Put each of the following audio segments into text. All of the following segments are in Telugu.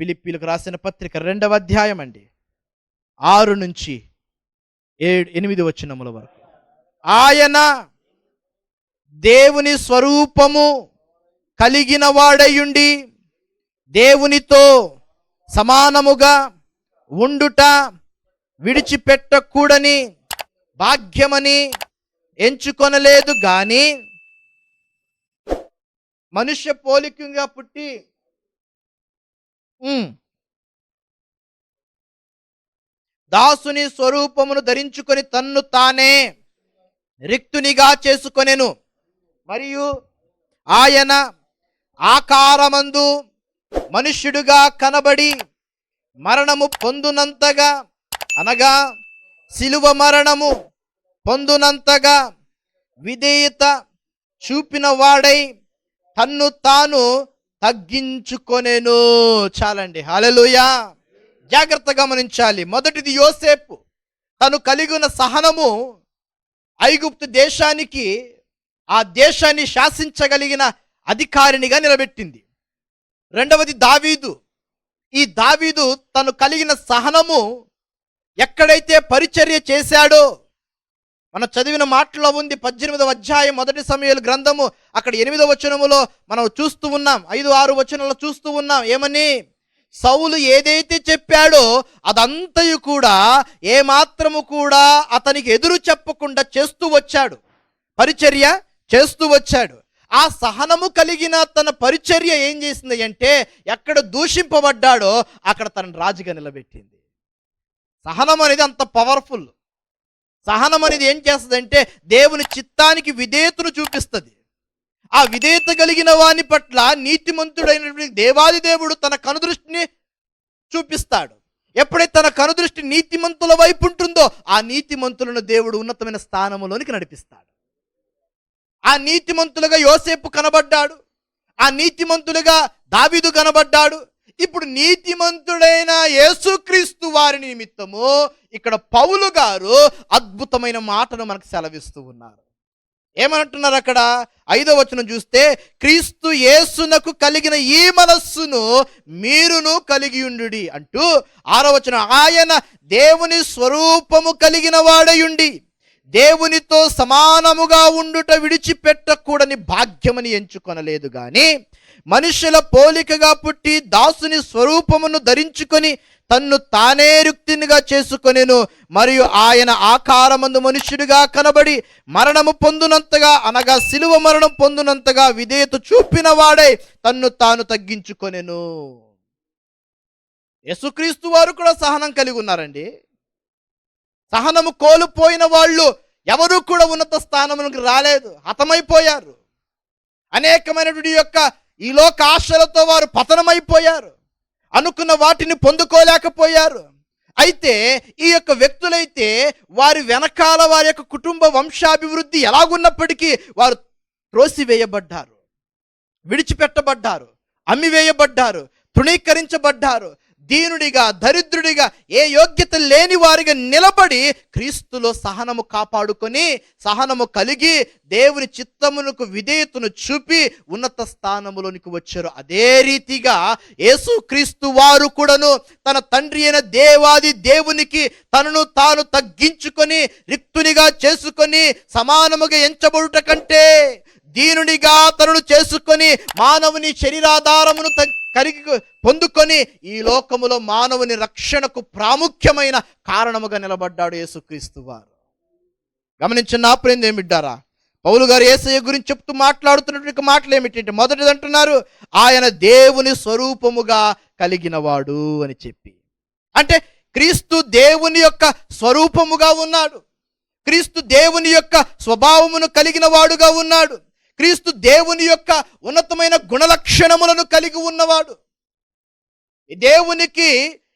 ఫిలిప్పీలకు రాసిన పత్రిక 2వ అధ్యాయం అండి, 6 నుంచి 8 వచనముల వరకు. ఆయన దేవుని స్వరూపము కలిగిన వాడయుండి దేవునితో సమానముగా ఉండుట విడిచిపెట్టకూడని భాగ్యమని ఎంచుకొనలేదు గాని మనుష్య పోలికగా పుట్టి దాసుని స్వరూపమును ధరించుకొని తన్ను తానే రిక్తునిగా చేసుకొనెను. మరియు ఆయన ఆకారమందు మనుష్యుడుగా కనబడి మరణము పొందునంతగా, అనగా శిలువ మరణము పొందునంతగా విధేయత చూపిన వాడై తన్ను తాను తగ్గించుకొనెను. చాలండి, హల్లెలూయా. జాగ్రత్తగా గమనించాలి. మొదటిది యోసేపు తను కలిగిన సహనము ఐగుప్తు దేశానికి, ఆ దేశాన్ని శాసించగలిగిన అధికారినిగా నిలబెట్టింది. రెండవది దావీదు. ఈ దావీదు తను కలిగిన సహనము ఎక్కడైతే పరిచర్య చేశాడో, మనం చదివిన మాటలో ఉంది 18వ అధ్యాయం 1 సమూయేలు గ్రంథము, అక్కడ 8వ వచనములో మనం చూస్తూ ఉన్నాం, 5-6 వచనాల్లో చూస్తూ ఉన్నాం. ఏమని? సౌలు ఏదైతే చెప్పాడో అదంతయు కూడా ఏమాత్రము కూడా అతనికి ఎదురు చెప్పకుండా చేస్తూ వచ్చాడు, పరిచర్య చేస్తూ వచ్చాడు. ఆ సహనము కలిగిన తన పరిచర్య ఏం చేసింది అంటే, ఎక్కడ దూషింపబడ్డాడో అక్కడ తనను రాజుగా నిలబెట్టింది. సహనం అనేది అంత పవర్ఫుల్. సహనం అనేది ఏం చేస్తుందంటే దేవుని చిత్తానికి విధేయతను చూపిస్తుంది. ఆ విధేయత కలిగిన వాని పట్ల నీతిమంతుడైనటువంటి దేవాది దేవుడు తన కనుదృష్టిని చూపిస్తాడు. ఎప్పుడైతే తన కనుదృష్టి నీతిమంతుల వైపు ఉంటుందో ఆ నీతిమంతులను దేవుడు ఉన్నతమైన స్థానంలోనికి నడిపిస్తాడు. ఆ నీతిమంతులుగా యోసేపు కనబడ్డాడు, ఆ నీతిమంతులుగా దావీదు కనబడ్డాడు. ఇప్పుడు నీతిమంతుడైన యేసుక్రీస్తు వారి నిమిత్తము ఇక్కడ పౌలు గారు అద్భుతమైన మాటను మనకు సెలవిస్తూ ఉన్నారు. ఏమంటున్నారు అక్కడ? 5వ వచనం చూస్తే, క్రీస్తు యేసునకు కలిగిన ఈ మనస్సును మీరును కలిగి ఉండుడి అంటూ 6వ వచనం, ఆయన దేవుని స్వరూపము కలిగిన వాడయుండి దేవునితో సమానముగా ఉండుట విడిచిపెట్టకూడని భాగ్యమని ఎంచుకొనలేదు గాని మనుషుల పోలికగా పుట్టి దాసుని స్వరూపమును ధరించుకొని తన్ను తానే రుక్తినిగా చేసుకొనెను. మరియు ఆయన ఆకారమందు మనుష్యుడిగా కనబడి మరణము పొందునంతగా, అనగా శిలువ మరణం పొందునంతగా విధేయత చూపిన వాడై తన్ను తాను తగ్గించుకొనెను. యేసుక్రీస్తు వారు కూడా సహనం కలిగి ఉన్నారండి. సహనము కోల్పోయిన వాళ్ళు ఎవరూ కూడా ఉన్నత స్థానములకు రాలేదు, హతమైపోయారు. అనేకమైనటువంటి యొక్క ఈ లోక ఆశలతో వారు పతనమైపోయారు, అనుకున్న వాటిని పొందుకోలేకపోయారు. అయితే ఈ యొక్క వ్యక్తులైతే వారి వెనకాల వారి యొక్క కుటుంబ వంశాభివృద్ధి ఎలాగున్నప్పటికీ వారు త్రోసివేయబడ్డారు, విడిచిపెట్టబడ్డారు, అమ్మివేయబడ్డారు, తృణీకరించబడ్డారు. దీనుడిగా, దరిద్రుడిగా, ఏ యోగ్యత లేని వారిగా నిలబడి క్రీస్తులో సహనము కాపాడుకొని, సహనము కలిగి దేవుని చిత్తమునకు విధేయతను చూపి ఉన్నత స్థానములోనికి వచ్చారు. అదే రీతిగా యేసుక్రీస్తు వారు కూడాను తన తండ్రి అయిన దేవాది దేవునికి తనను తాను తగ్గించుకొని రిక్తునిగా చేసుకొని సమానముగా ఎంచబడుట కంటే దీనునిగా తనను చేసుకొని మానవుని శరీరాధారమును కరిగి పొందుకొని ఈ లోకములో మానవుని రక్షణకు ప్రాముఖ్యమైన కారణముగా నిలబడ్డాడు యేసుక్రీస్తు వారు. గమనించిన నా ప్రేమ ఏమిడ్డారా, పౌలు గారు యేసయ్య గురించి చెప్తూ మాట్లాడుతున్నటువంటి మాటలు ఏమిటంటే, మొదటిది అంటున్నారు ఆయన దేవుని స్వరూపముగా కలిగిన వాడు అని చెప్పి. అంటే క్రీస్తు దేవుని యొక్క స్వరూపముగా ఉన్నాడు, క్రీస్తు దేవుని యొక్క స్వభావమును కలిగిన వాడుగా ఉన్నాడు, క్రీస్తు దేవుని యొక్క ఉన్నతమైన గుణలక్షణములను కలిగి ఉన్నవాడు. దేవునికి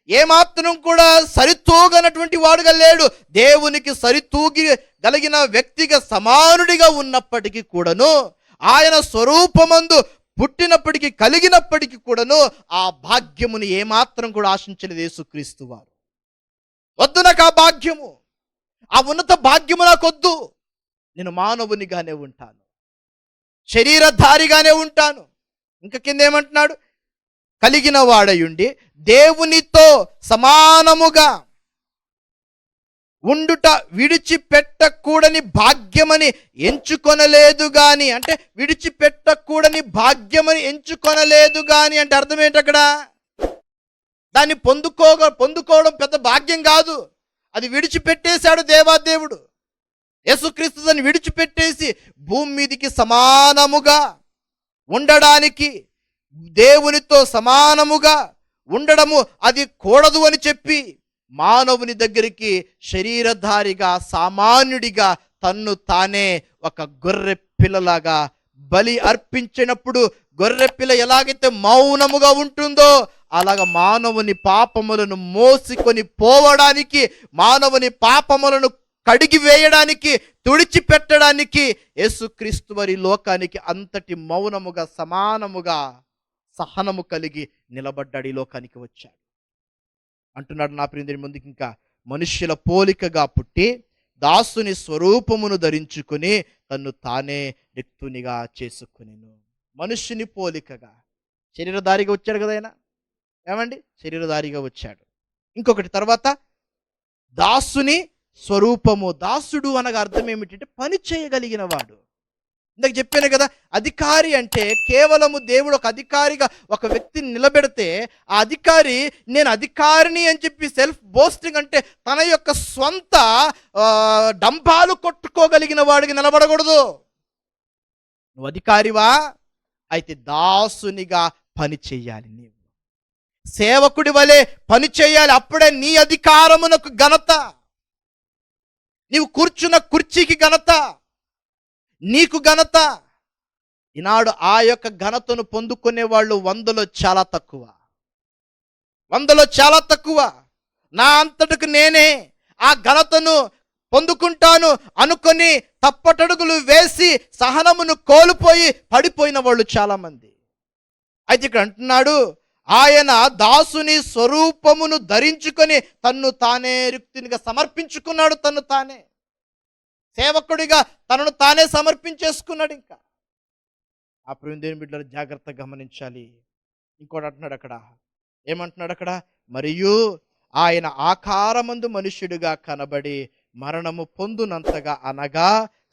ఏమాత్రం కూడా సరితూగనటువంటి వాడుగా లేడు. దేవునికి సరితూగి కలిగిన వ్యక్తిగా సమానుడిగా ఉన్నప్పటికీ కూడాను, ఆయన స్వరూపమందు పుట్టినప్పటికీ కలిగినప్పటికీ కూడాను ఆ భాగ్యమును ఏమాత్రం కూడా ఆశించలేదు యేసుక్రీస్తు వారు. వద్దు నాకు ఆ భాగ్యము, ఆ ఉన్నత భాగ్యము నాకొద్దు, నేను మానవునిగానే ఉంటాను, శరీరధారిగానే ఉంటాను. ఇంకా కింద ఏమంటున్నాడు? కలిగిన వాడయుండి దేవునితో సమానముగా ఉండుట విడిచిపెట్టకూడని భాగ్యమని ఎంచుకొనలేదు గాని, అంటే విడిచిపెట్టకూడని భాగ్యమని ఎంచుకొనలేదు గాని అంటే అర్థం ఏంటి అక్కడ? దాన్ని పొందుకోవడం పెద్ద భాగ్యం కాదు, అది విడిచిపెట్టేశాడు దేవాదేవుడు. యేసుక్రీస్తు దాన్ని విడిచిపెట్టేసి భూమి మీదికి సమానముగా ఉండడానికి, దేవునితో సమానముగా ఉండడము అది కూడదు అని చెప్పి మానవుని దగ్గరికి శరీరధారిగా సామాన్యుడిగా తన్ను తానే ఒక గొర్రె పిల్లలాగా బలి అర్పించినప్పుడు, గొర్రె పిల్ల ఎలాగైతే మౌనముగా ఉంటుందో అలాగ మానవుని పాపములను మోసుకొని పోవడానికి, మానవుని పాపములను కడిగి వేయడానికి, తుడిచిపెట్టడానికి యేసుక్రీస్తు వారి లోకానికి అంతటి మౌనముగా సమానముగా సహనము కలిగి నిలబడ్డాడు, ఈ లోకానికి వచ్చాడు. అంటున్నాడు నా ప్రియుని ముందుకి, ఇంకా మనుష్యుల పోలికగా పుట్టి దాసుని స్వరూపమును ధరించుకుని తన్ను తానే రిక్తునిగా చేసుకునేను. మనుష్యుని పోలికగా శరీరధారిగా వచ్చాడు కదా ఆయన, ఏమండి? శరీరధారిగా వచ్చాడు. ఇంకొకటి తర్వాత దాసుని స్వరూపము. దాసుడు అనగా అర్థం ఏమిటంటే పని చేయగలిగిన వాడు. ఇందాక చెప్పాను కదా, అధికారి అంటే కేవలము దేవుడు ఒక అధికారిగా ఒక వ్యక్తిని నిలబెడితే ఆ అధికారి నేను అధికారిని అని చెప్పి సెల్ఫ్ బోస్టింగ్ అంటే తన యొక్క స్వంత డంబాలు కొట్టుకోగలిగిన వాడికి నిలబడకూడదు. నువ్వు అధికారివా అయితే దాసునిగా పని చెయ్యాలి, నీవు సేవకుడి వలె పని చేయాలి. అప్పుడే నీ అధికారమునకు ఘనత, నీవు కూర్చున్న కుర్చీకి ఘనత, నీకు ఘనత. ఈనాడు ఆ యొక్క ఘనతను పొందుకునే వాళ్ళు వందలో చాలా తక్కువ, వందలో చాలా తక్కువ. నా అంతటకు నేనే ఆ ఘనతను పొందుకుంటాను అనుకొని తప్పటడుగులు వేసి సహనమును కోల్పోయి పడిపోయిన వాళ్ళు చాలామంది. అయితే ఇక్కడ అంటున్నాడు, ఆయన దాసుని స్వరూపమును ధరించుకొని తన్ను తానే రిక్తునిగా సమర్పించుకున్నాడు. తన్ను తానే సేవకుడిగా తనను తానే సమర్పించేసుకున్నాడు. ఇంకా ఆ ప్రియుని బిడ్డలు జాగ్రత్తగా గమనించాలి. ఇంకోటి అంటున్నాడు అక్కడ, ఏమంటున్నాడు అక్కడ? మరియు ఆయన ఆకారమందు మనుష్యుడిగా కనబడి మరణము పొందునంతగా, అనగా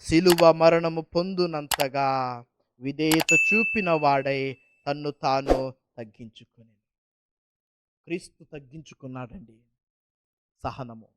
సిలువ మరణము పొందునంతగా విధేయత చూపిన వాడై తన్ను తాను తగ్గించుకుని. క్రీస్తు తగ్గించుకున్నాడండి. సహనము